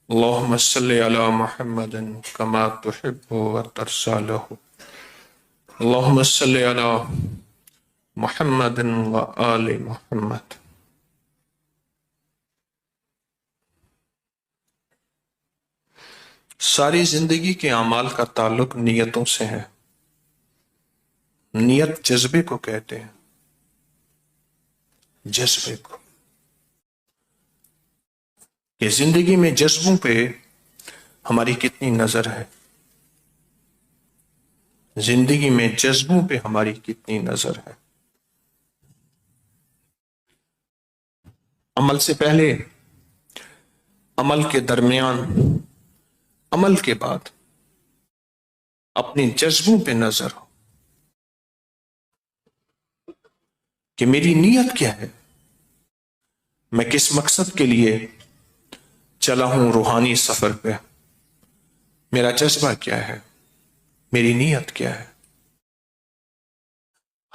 اللهم صل على محمد كما تحب وترضى له. اللهم صل على محمد وآل محمد. ساری زندگی کے اعمال کا تعلق نیتوں سے ہے. نیت جذبے کو کہتے ہیں، جذبے کو، کہ زندگی میں جذبوں پہ ہماری کتنی نظر ہے، زندگی میں جذبوں پہ ہماری کتنی نظر ہے. عمل سے پہلے، عمل کے درمیان، عمل کے بعد اپنے جذبوں پہ نظر ہو کہ میری نیت کیا ہے، میں کس مقصد کے لیے چلا ہوں روحانی سفر پہ، میرا جذبہ کیا ہے، میری نیت کیا ہے.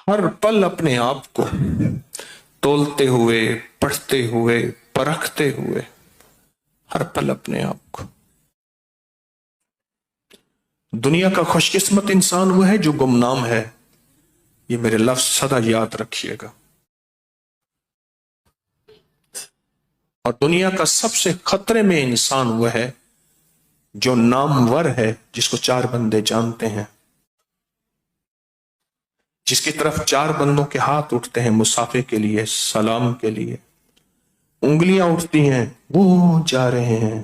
ہر پل اپنے آپ کو تولتے ہوئے، پڑھتے ہوئے، پرکھتے ہوئے، ہر پل اپنے آپ کو. دنیا کا خوش قسمت انسان وہ ہے جو گمنام ہے. یہ میرے لفظ سدا یاد رکھیے گا. اور دنیا کا سب سے خطرے میں انسان وہ ہے جو نامور ہے، جس کو چار بندے جانتے ہیں، جس کی طرف چار بندوں کے ہاتھ اٹھتے ہیں مصافحے کے لیے، سلام کے لیے، انگلیاں اٹھتی ہیں، وہ جا رہے ہیں.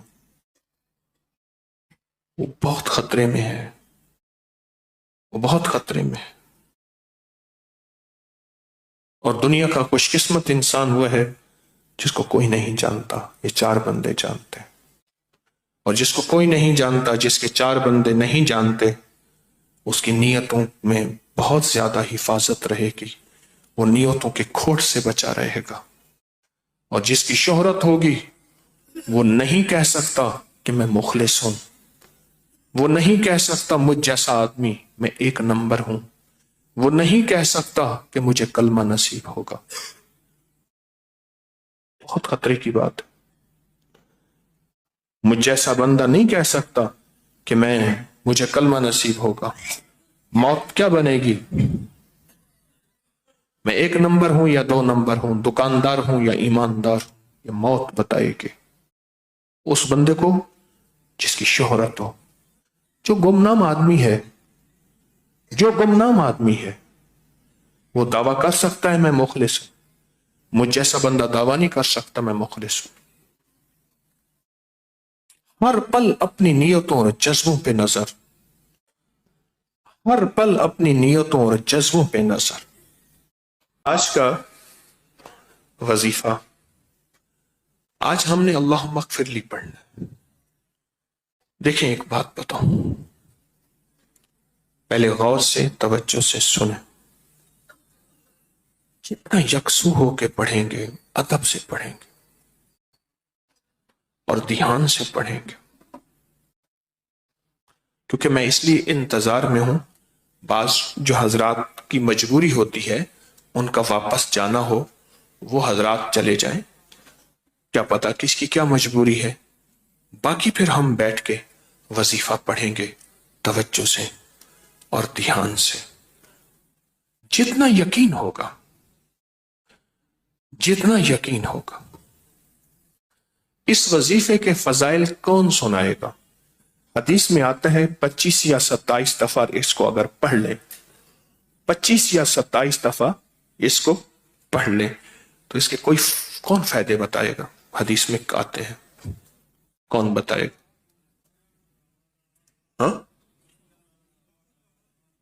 وہ بہت خطرے میں ہے، وہ بہت خطرے میں ہے. اور دنیا کا خوش قسمت انسان وہ ہے جس کو کوئی نہیں جانتا، یہ چار بندے جانتے ہیں. اور جس کو کوئی نہیں جانتا، جس کے چار بندے نہیں جانتے، اس کی نیتوں میں بہت زیادہ حفاظت رہے گی، وہ نیتوں کے کھوٹ سے بچا رہے گا. اور جس کی شہرت ہوگی وہ نہیں کہہ سکتا کہ میں مخلص ہوں، وہ نہیں کہہ سکتا مجھ جیسا آدمی میں ایک نمبر ہوں، وہ نہیں کہہ سکتا کہ مجھے کلمہ نصیب ہوگا. بہت خطرے کی بات ہے. مجھ جیسا بندہ نہیں کہہ سکتا کہ مجھے کلمہ نصیب ہوگا. موت کیا بنے گی؟ میں ایک نمبر ہوں یا دو نمبر ہوں، دکاندار ہوں یا ایماندار ہوں، یہ موت بتائے گی اس بندے کو جس کی شہرت ہو. جو گمنام آدمی ہے، جو گمنام آدمی ہے، وہ دعویٰ کر سکتا ہے میں مخلص ہوں. مجھ جیسا بندہ دعویٰ نہیں کر سکتا میں مخلص ہوں. ہر پل اپنی نیتوں اور جذبوں پہ نظر، ہر پل اپنی نیتوں اور جذبوں پہ نظر. آج کا وظیفہ، آج ہم نے اللہم اغفر لی پڑھنا. دیکھیں ایک بات بتاؤں، پہلے غور سے توجہ سے سنیں. جتنا یکسو ہو کے پڑھیں گے، ادب سے پڑھیں گے اور دھیان سے پڑھیں گے، کیونکہ میں اس لیے انتظار میں ہوں. بعض جو حضرات کی مجبوری ہوتی ہے ان کا واپس جانا ہو، وہ حضرات چلے جائیں، کیا پتا کس کی کیا مجبوری ہے. باقی پھر ہم بیٹھ کے وظیفہ پڑھیں گے توجہ سے اور دھیان سے. جتنا یقین ہوگا، جتنا یقین ہوگا. اس وظیفے کے فضائل کون سنائے گا؟ حدیث میں آتا ہے 25 یا 27 دفعہ اس کو اگر پڑھ لیں، 25 یا 27 دفعہ اس کو پڑھ لیں تو اس کے کون فائدے بتائے گا؟ حدیث میں آتے ہیں، کون بتائے گا؟ ہاں؟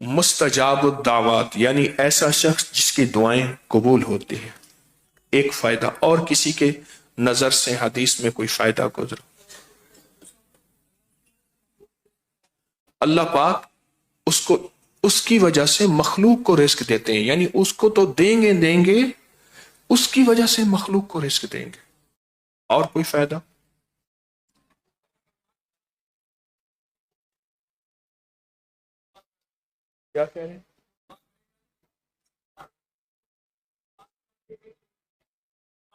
مستجاب الدعوات، یعنی ایسا شخص جس کی دعائیں قبول ہوتی ہیں. ایک فائدہ. اور کسی کے نظر سے حدیث میں کوئی فائدہ گزرا؟ اللہ پاک اس کی وجہ سے مخلوق کو رزق دیتے ہیں، یعنی اس کو تو دیں گے، اس کی وجہ سے مخلوق کو رزق دیں گے. اور کوئی فائدہ؟ کیا کہہ رہے ہیں؟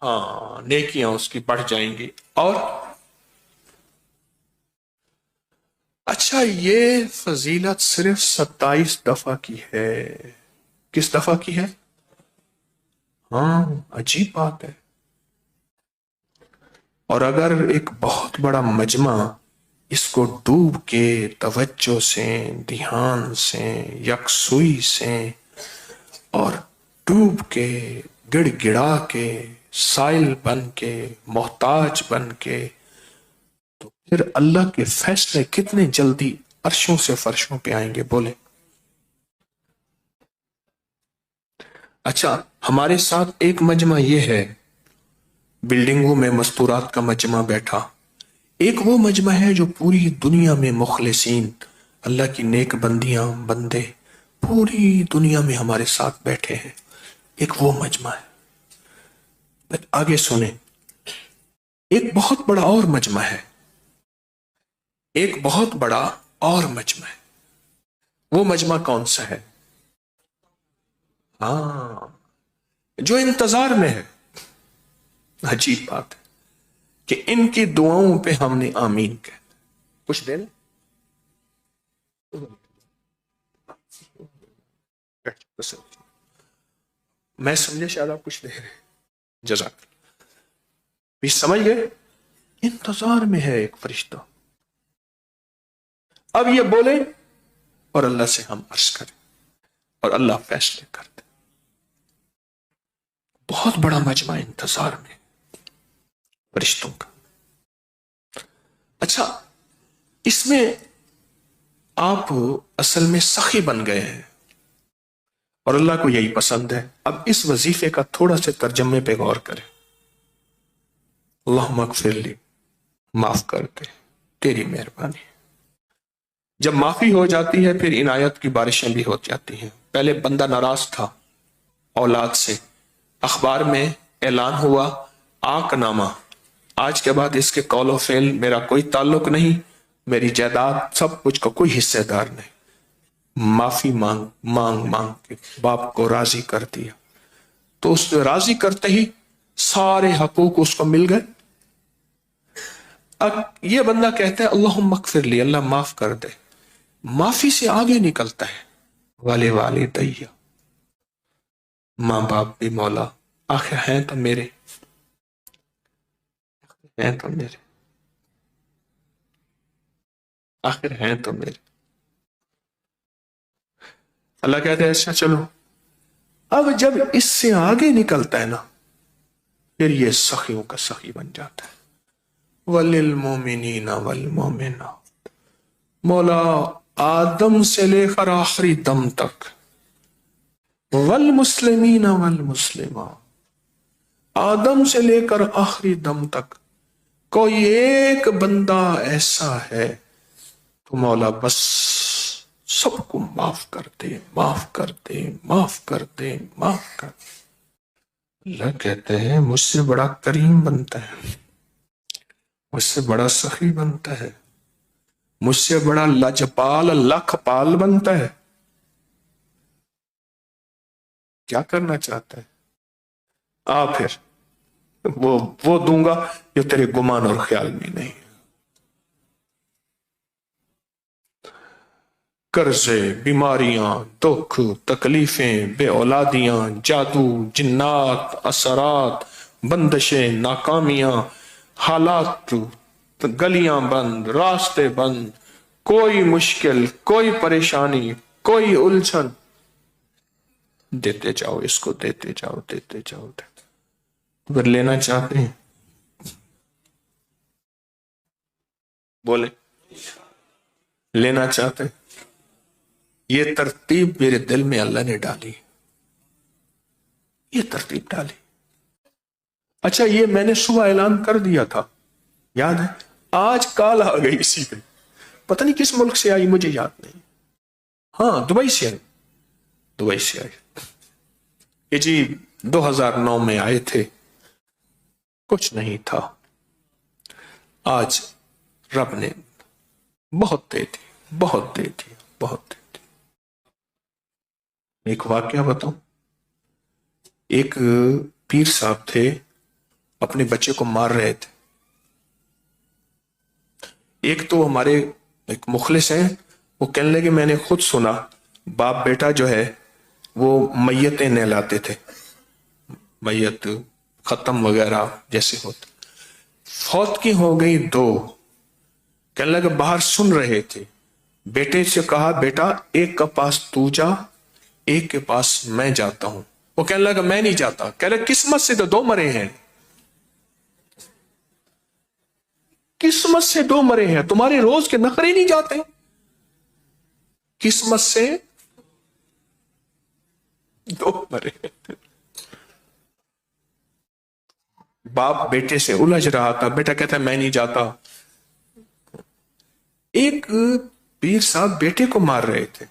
ہاں، نیکیاں اس کی بڑھ جائیں گی. اور اچھا، یہ فضیلت صرف 27 دفعہ کی ہے. کس دفعہ کی ہے؟ ہاں، عجیب بات ہے. اور اگر ایک بہت بڑا مجمع اس کو ڈوب کے توجہ سے، دھیان سے، یکسوئی سے، اور ڈوب کے، گڑ گڑا کے، سائل بن کے، محتاج بن کے، تو پھر اللہ کے فیصلے کتنے جلدی عرشوں سے فرشوں پہ آئیں گے، بولے. اچھا، ہمارے ساتھ ایک مجمع یہ ہے، بلڈنگوں میں مستورات کا مجمع بیٹھا. ایک وہ مجمع ہے جو پوری دنیا میں مخلصین، اللہ کی نیک بندیاں، بندے پوری دنیا میں ہمارے ساتھ بیٹھے ہیں. ایک وہ مجمع ہے. آگے سنیں، ایک بہت بڑا اور مجمع ہے. ایک بہت بڑا اور مجمع ہے. وہ مجمع کون سا ہے؟ ہاں، جو انتظار میں ہے. عجیب بات ہے کہ ان کی دعاؤں پہ ہم نے آمین کہہ. کچھ دے لیں. میں سمجھے شاید آپ کچھ دے رہے ہیں. جزاک بھی سمجھ گئے. انتظار میں ہے ایک فرشتہ. اب یہ بولے اور اللہ سے ہم عرض کریں اور اللہ فیصلے کرتے. بہت بڑا مجمع انتظار میں فرشتوں کا. اچھا، اس میں آپ اصل میں سخی بن گئے ہیں اور اللہ کو یہی پسند ہے. اب اس وظیفے کا تھوڑا سے ترجمے پہ غور کریں. اللہم اغفر لی، معاف کر دے، تیری مہربانی. جب معافی ہو جاتی ہے پھر عنایت کی بارشیں بھی ہو جاتی ہیں. پہلے بندہ ناراض تھا اولاد سے، اخبار میں اعلان ہوا آق نامہ، آج کے بعد اس کے قول و فعل میرا کوئی تعلق نہیں، میری جائیداد سب کچھ کا کوئی حصے دار نہیں. معافی مانگ مانگ مانگ کے باپ کو راضی کر دیا. تو اس نے راضی کرتے ہی سارے حقوق اس کو مل گئے. اب یہ بندہ کہتا ہے اللہم اغفر لی، اللہ معاف کر دے. معافی سے آگے نکلتا ہے والے والدیہ، ماں باپ بھی مولا، آخر ہیں تو میرے، ہیں تو میرے، آخر ہیں تو میرے. اللہ کہتے ہیں اچھا چلو. اب جب اس سے آگے نکلتا ہے نا، پھر یہ سخیوں کا سخی بن جاتا ہے. وَلِلْمُؤْمِنِينَ وَالْمُؤْمِنَاتِ، مولا آدم سے لے کر آخری دم تک، والمسلمین والمسلمات، آدم سے لے کر آخری دم تک کوئی ایک بندہ ایسا ہے تو مولا بس سب کو معاف کر دے، معاف کر دے، معاف کر دے، معاف کر دے. اللہ کہتے ہیں مجھ سے بڑا کریم بنتا ہے، مجھ سے بڑا سخی بنتا ہے، مجھ سے بڑا لجپال لکھ پال بنتا ہے. کیا کرنا چاہتا ہے؟ آ پھر وہ دوں گا جو تیرے گمان اور خیال میں نہیں. قرضے، بیماریاں، دکھ، تکلیفیں، بے اولادیاں، جادو، جنات، اثرات، بندشیں، ناکامیاں، حالات، گلیاں بند، راستے بند، کوئی مشکل، کوئی پریشانی، کوئی الجھن، دیتے جاؤ اس کو، دیتے جاؤ، دیتے جاؤ، دیتے. اگر لینا چاہتے ہیں بولے، لینا چاہتے ہیں. یہ ترتیب میرے دل میں اللہ نے ڈالی، یہ ترتیب ڈالی. اچھا، یہ میں نے صبح اعلان کر دیا تھا، یاد ہے؟ آج کال آ گئی اسی پہ، پتہ نہیں کس ملک سے آئی، مجھے یاد نہیں. ہاں، دبئی سے آئی، دبئی سے آئی. یہ جی 2009 میں آئے تھے، کچھ نہیں تھا. آج رب نے بہت دے دی، بہت دے دی، بہت دے دی. ایک واقعہ بتاؤں. ایک پیر صاحب تھے، اپنے بچے کو مار رہے تھے. ایک تو ہمارے ایک مخلص ہیں، وہ کہنے لگے میں نے خود سنا باپ بیٹا جو ہے وہ میتیں نہلاتے تھے، میت ختم وغیرہ جیسے ہوتے، فوت کی ہو گئی دو، کہنے لگے باہر سن رہے تھے، بیٹے سے کہا بیٹا ایک کا پاس تو جا، ایک کے پاس میں جاتا ہوں، وہ کہنے لگا میں نہیں جاتا، کہہ رہے قسمت سے تو دو مرے ہیں، قسمت سے دو مرے ہیں، تمہارے روز کے نخرے نہیں جاتے، قسمت سے دو مرے ہیں۔ باپ بیٹے سے الجھ رہا تھا، بیٹا کہتا ہے میں نہیں جاتا، ایک پیر صاحب بیٹے کو مار رہے تھے،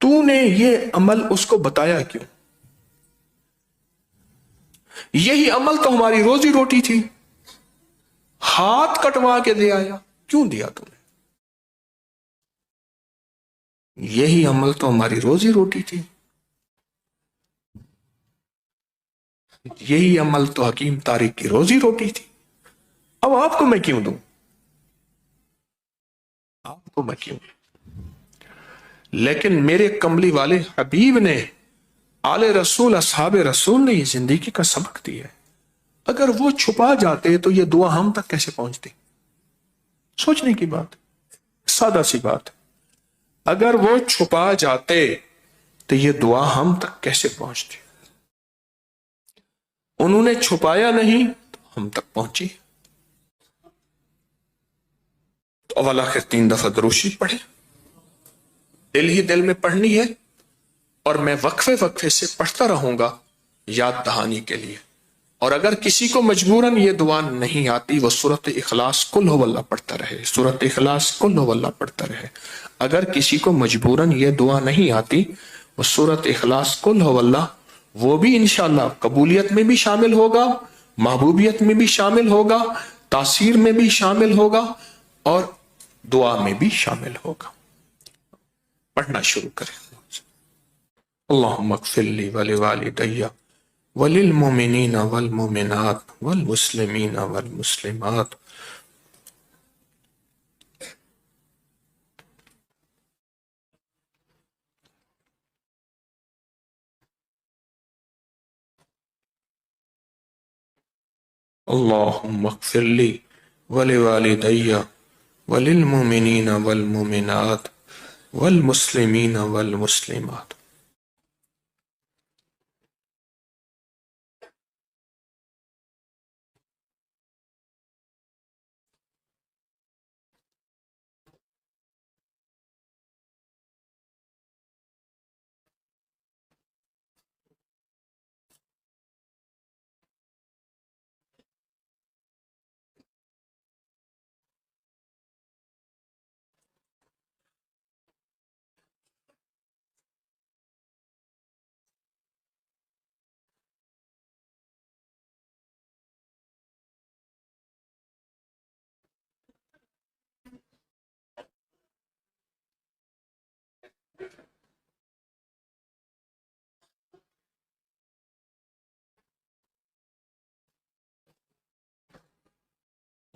تو نے یہ عمل اس کو بتایا کیوں؟ یہی عمل تو ہماری روزی روٹی تھی، ہاتھ کٹوا کے دے آیا، کیوں دیا تم نے؟ یہی عمل تو ہماری روزی روٹی تھی، یہی عمل تو حکیم طارق کی روزی روٹی تھی، اب آپ کو میں کیوں دوں؟ آپ کو میں کیوں؟ لیکن میرے کملی والے حبیب نے، آل رسول اصحاب رسول نے یہ زندگی کا سبق دیا ہے، اگر وہ چھپا جاتے تو یہ دعا ہم تک کیسے پہنچتی؟ سوچنے کی بات، سادہ سی بات، اگر وہ چھپا جاتے تو یہ دعا ہم تک کیسے پہنچتی؟ انہوں نے چھپایا نہیں تو ہم تک پہنچی، تو اول آخر 3 دفعہ دروشی پڑھے، دل ہی دل میں پڑھنی ہے، اور میں وقفے وقفے سے پڑھتا رہوں گا یاد دہانی کے لیے، اور اگر کسی کو مجبوراً یہ دعا نہیں آتی وہ سورۃ اخلاص قل هو اللہ پڑھتا رہے، سورۃ اخلاص قل هو اللہ پڑھتا رہے، اگر کسی کو مجبوراً یہ دعا نہیں آتی وہ سورۃ اخلاص قل هو اللہ، وہ بھی انشاءاللہ قبولیت میں بھی شامل ہوگا، محبوبیت میں بھی شامل ہوگا، تاثیر میں بھی شامل ہوگا، اور دعا میں بھی شامل ہوگا۔ پڑھنا شروع کریں۔ اللہم اغفر لی ولوالدی وللمؤمنین والمؤمنات والمسلمین والمسلمات۔ اللہم اغفر لی ولوالدی وللمؤمنین والمؤمنات والمسلمین والمسلمات۔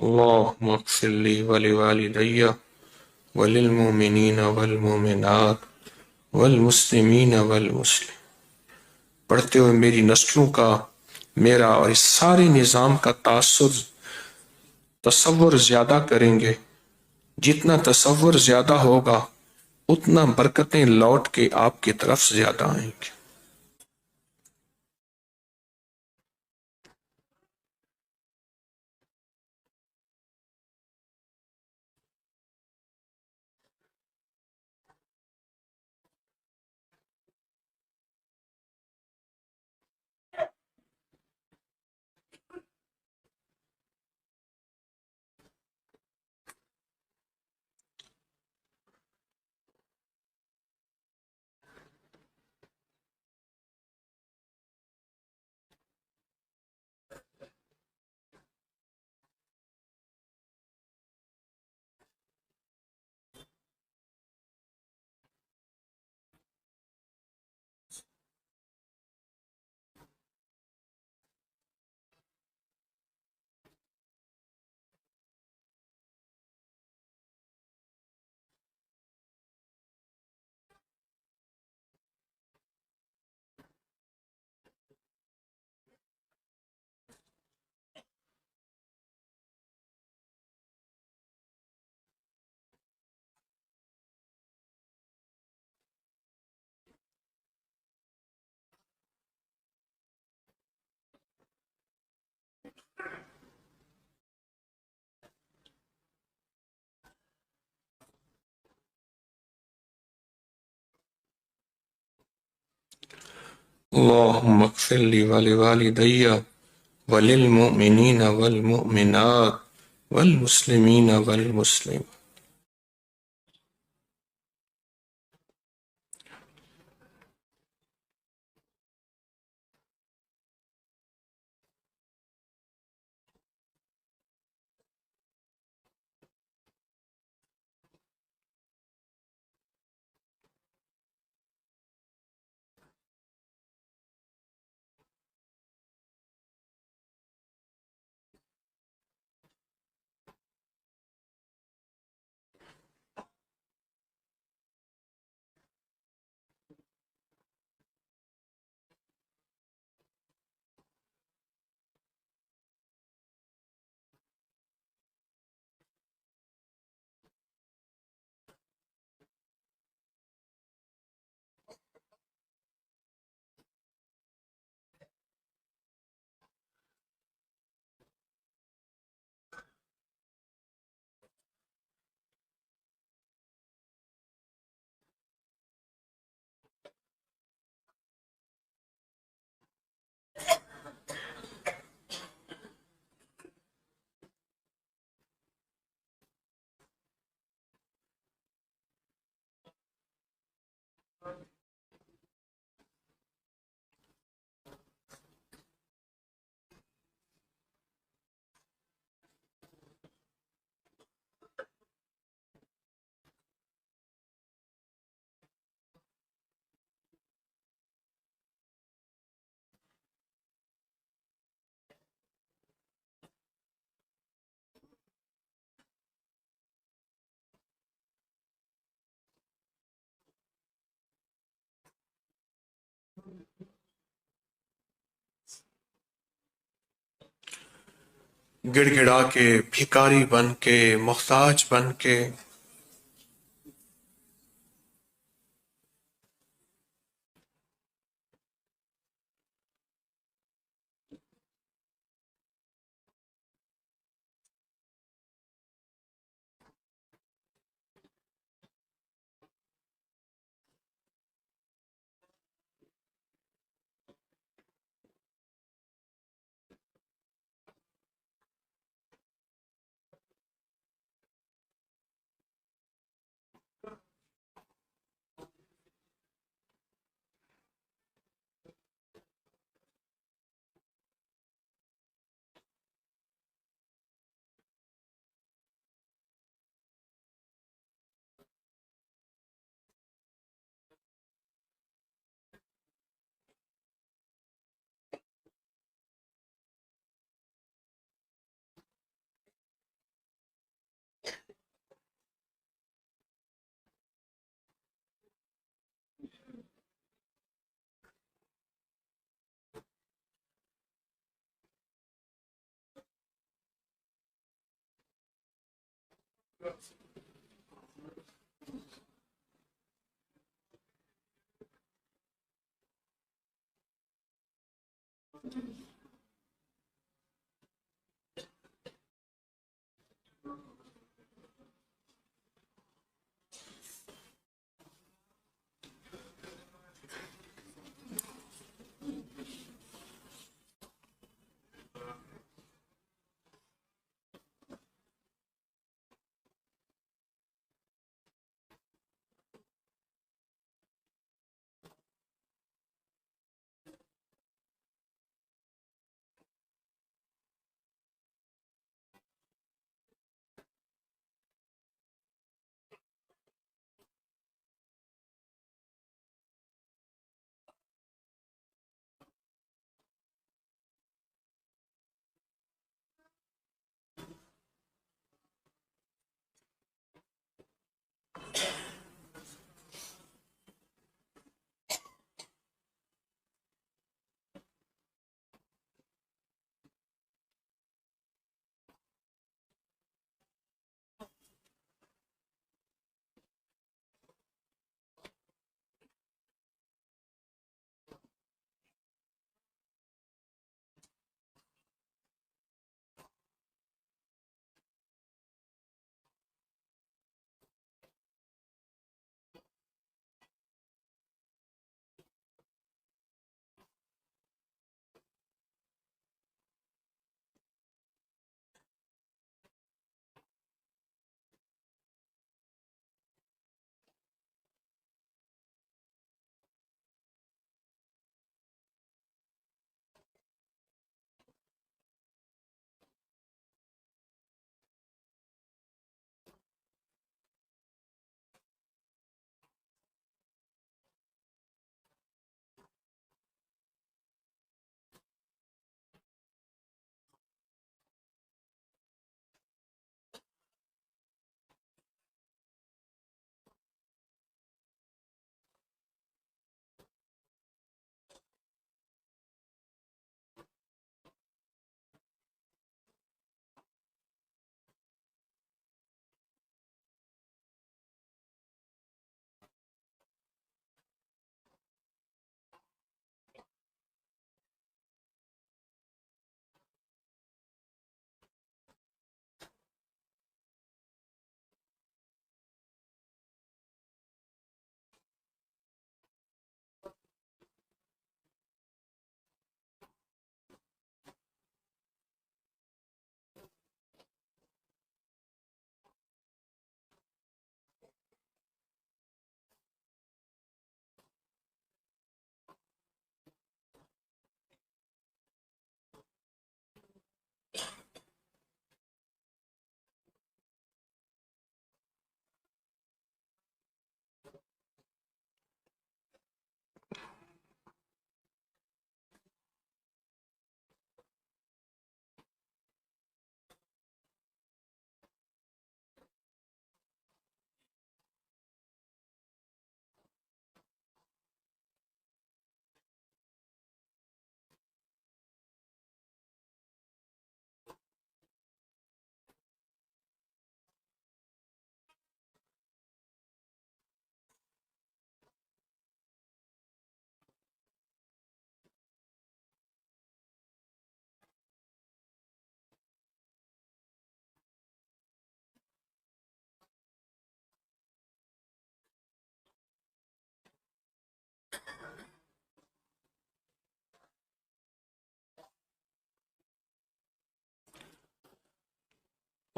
اللہم اغفر لی ولوالدی وللمؤمنین والمؤمنات والمسلمین والمسلمات۔ پڑھتے ہوئے میری نسلوں کا، میرا اور اس سارے نظام کا تصور زیادہ کریں گے، جتنا تصور زیادہ ہوگا اتنا برکتیں لوٹ کے آپ کی طرف زیادہ آئیں گی۔ اللهم اغفر لي ولوالدي وللمؤمنين والمؤمنات والمسلمين والمسلمات. گڑ گڑا کے، بھکاری بن کے، محتاج بن کے،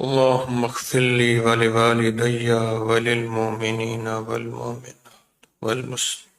اللهم اغفر لي ولوالدي وللمؤمنين والمؤمنات والمسلمين.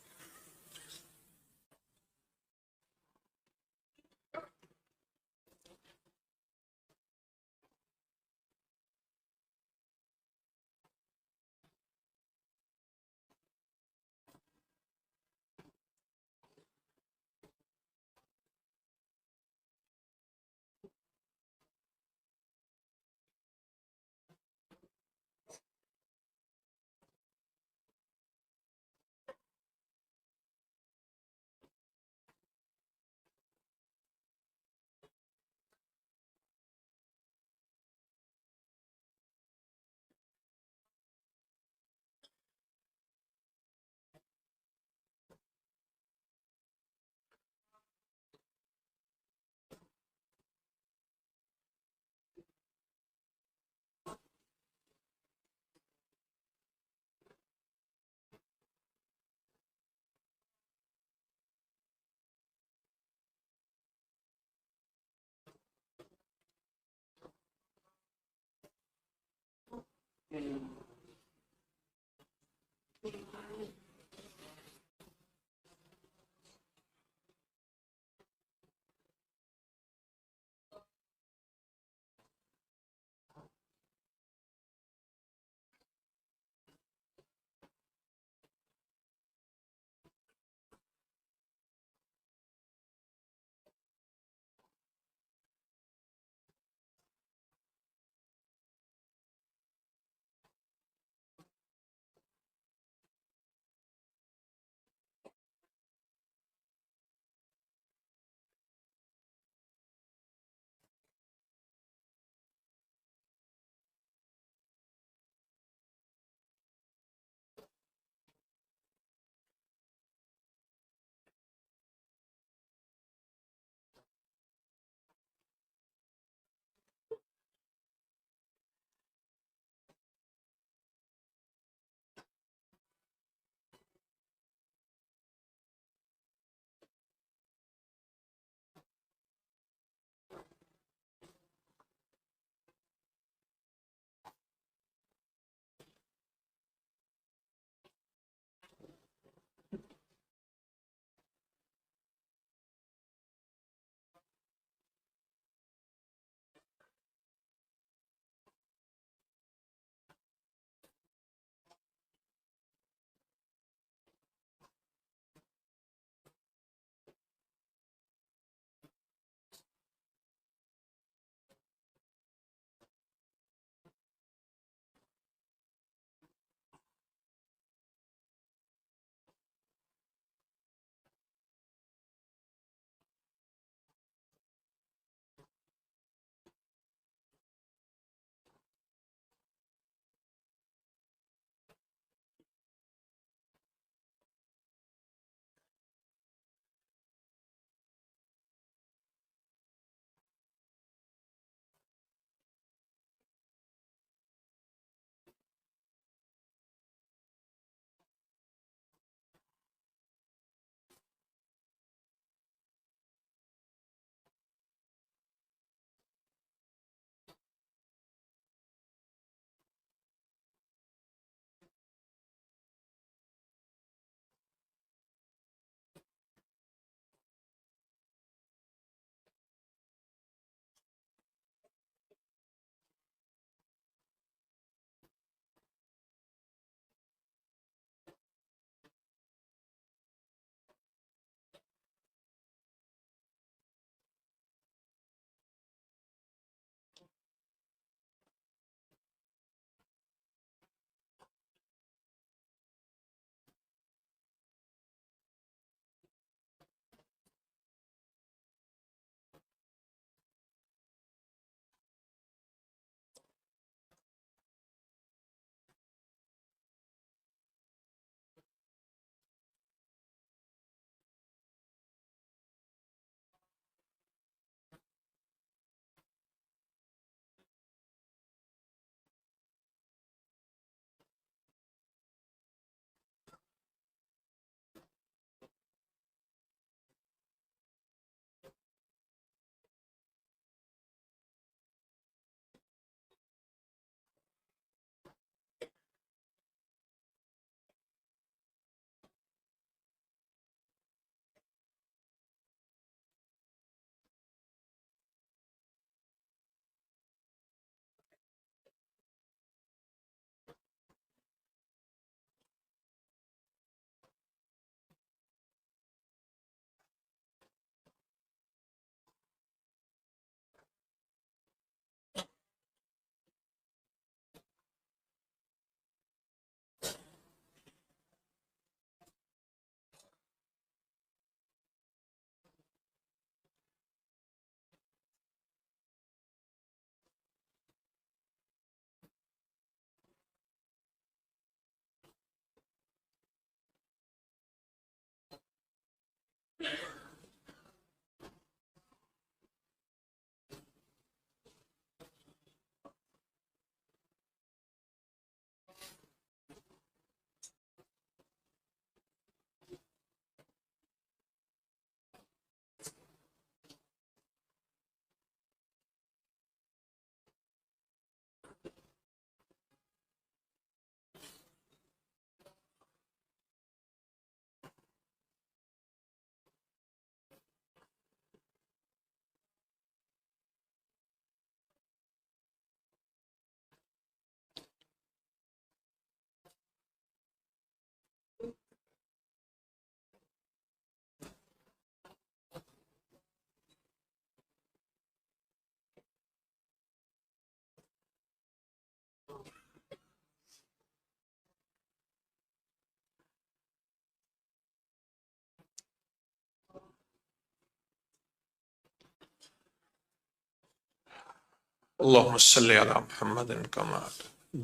اللہم صلی علی محمد کما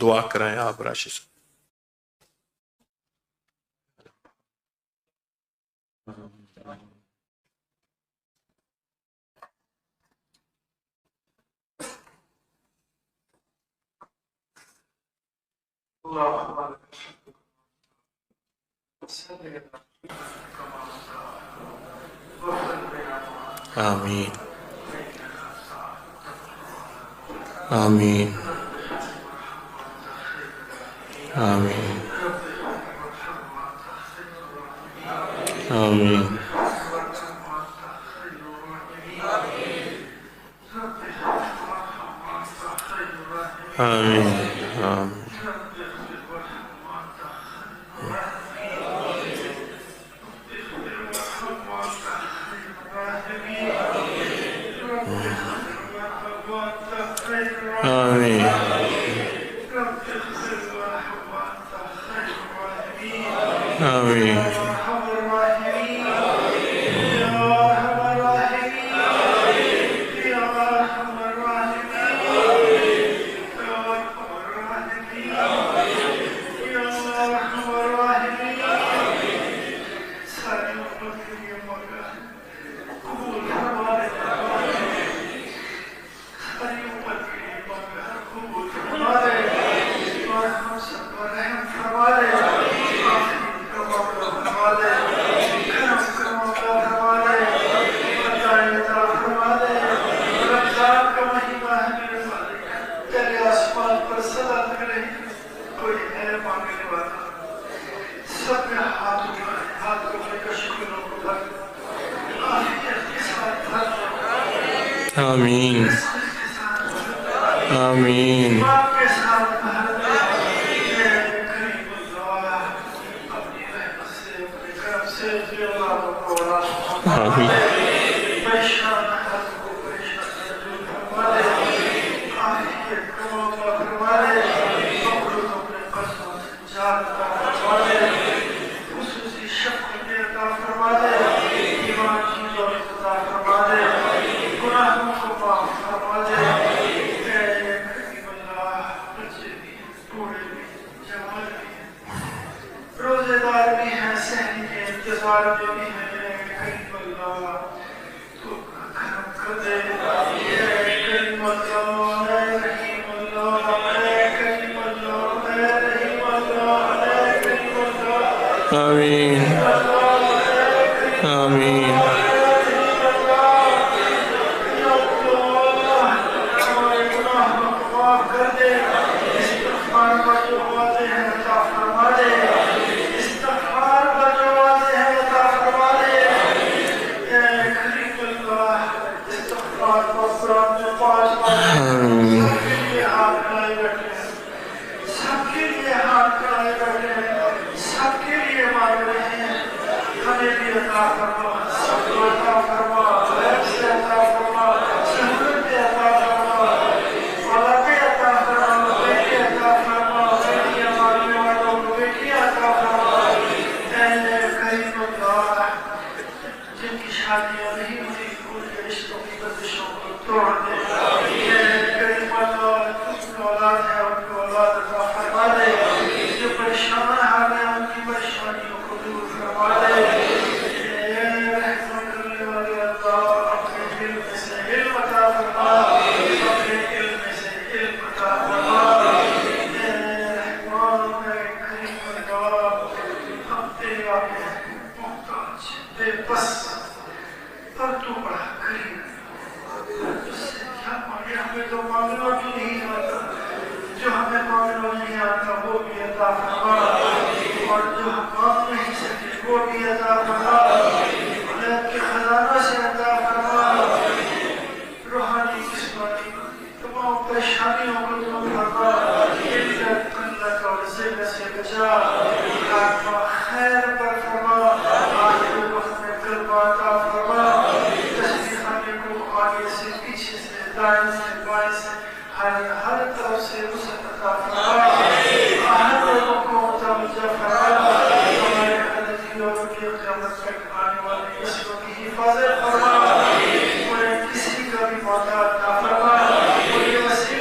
دعا کریں آپ راشد صاحب. آمین آمین آمین آمین آمین آمین آمین آمین آمین آمین آمین آمین کسی کا بھی موقع عطا فرما اور یہ وسیلہ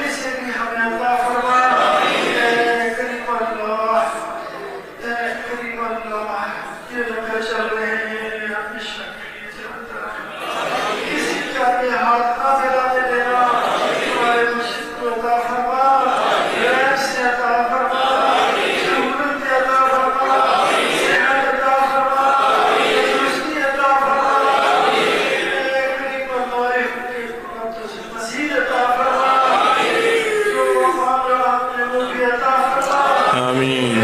آمین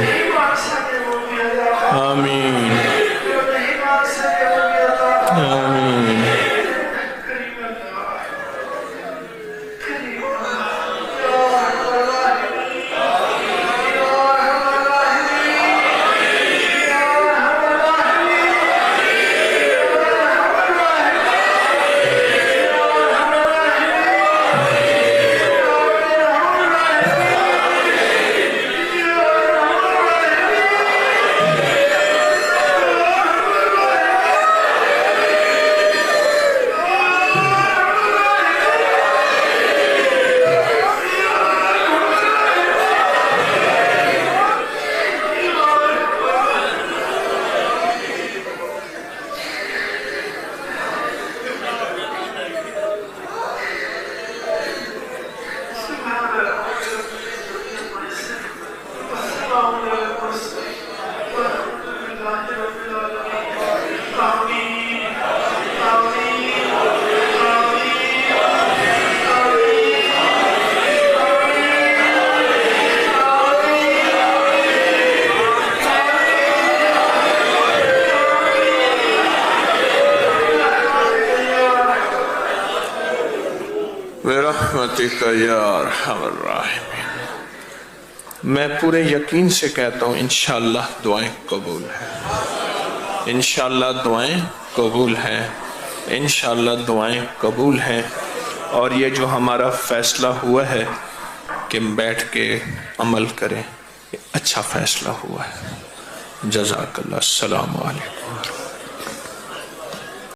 آمین آمین. برحمتک یا ارحم الراحمین. میں پورے یقین سے کہتا ہوں انشاءاللہ دعائیں قبول ہیں، انشاءاللہ دعائیں قبول ہیں، انشاءاللہ دعائیں قبول ہیں. اور یہ جو ہمارا فیصلہ ہوا ہے کہ بیٹھ کے عمل کریں، یہ اچھا فیصلہ ہوا ہے. جزاک اللہ. السلام علیکم.